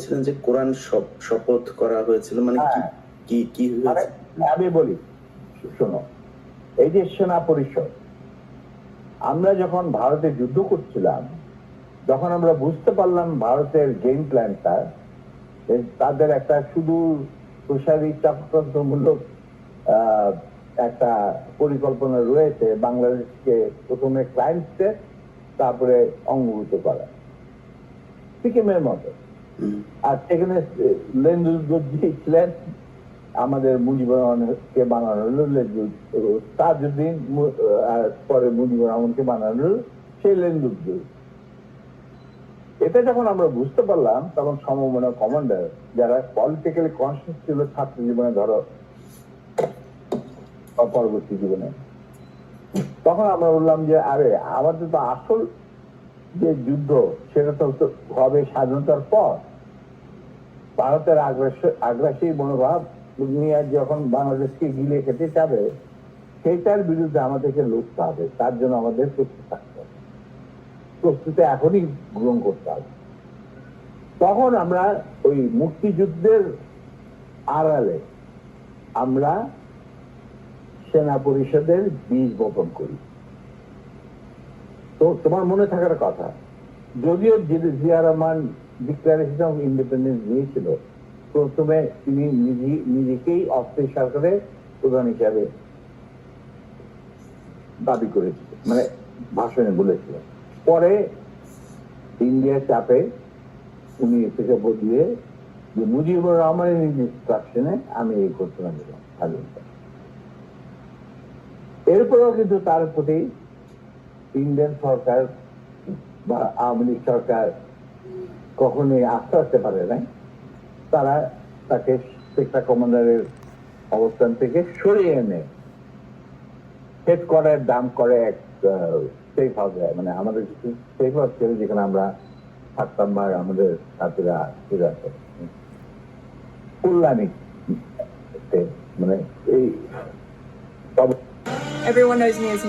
ছিলেন যে কোরআন শপথ করা হয়েছিল, মানে কি কি হয়েছে? আমি বলি, শোনো, এই যে সেনা পরিষদ, আমরা যখন ভারতে যুদ্ধ করছিলাম, যখন আমরা বুঝতে পারলাম ভারতের গেম প্ল্যানটা, তাদের একটা শুধু প্রসারী চক্রান্তমূলক একটা পরিকল্পনা রয়েছে বাংলাদেশকে প্রথমে ক্লায়েন্ট স্টেট, তারপরে অঙ্গভূত করা, সিকিমের মতো। আর সেখানে ছিলেন আমাদের মুজিবুর রহমানকে বানানো হলো তাজউদ্দিন, আর পরে মুজিবুর রহমানকে বানানো হলো সেই লেন্দুদ্দ। এটা যখন আমরা বুঝতে পারলাম, তখন সমমনা কমান্ডার যারা পলিটিক্যালি কনসিয়াস ছিল ছাত্র জীবনে, ধরো পরবর্তী জীবনে, তখন আমরা বললাম যে আরে আমাদের তো আসল যে যুদ্ধ সেটা তো হবে স্বাধীনতার পর। ভারতের আগ্রাসী মনোভাব নিয়ে যখন বাংলাদেশকে গিলে খেতে চাবে, সেইটার বিরুদ্ধে আমাদেরকে লড়তে হবে। তার জন্য আমাদের প্রস্তুত থাকতে হবে, প্রস্তুতি এখনই গ্রহণ করতে হবে। তখন আমরা ওই মুক্তিযুদ্ধের আড়ালে আমরা সেনা পরিষদের বীজ বপন করি। তো তোমার মনে থাকার কথা, যদিও Zia Rahman declaration of independence দিয়েছিল, প্রথমে তিনি নিজেকেই অস্থায়ী সরকারের প্রধান হিসাবে দাবি করেছিলেন, মানে ভাষণে বলেছিলেন। পরে ইন্ডিয়ার চাপে উনি থেকে বদলিয়ে যে মুজিবুর রহমানের ইনস্ট্রাকশনে আমি এই ঘোষণা দিলাম স্বাধীনতা। এরপরেও কিন্তু তার প্রতি ইন্ডিয়ান সরকার বা আওয়ামী লীগ সরকার কখনোই আস্থা রাখতে পারে নাই। তারা তাকে সেক্টর কমান্ডারের অবস্থান থেকে সরিয়ে এনে হেড কোয়ার্টার দাম করে এক সেফ হাউস, মানে আমাদের কিছু সেফ হাউস ছিল যেখানে আমরা থাকতাম বা আমাদের সাথীরা ফিরে আসে কল্যাণী, মানে এই Everyone knows me as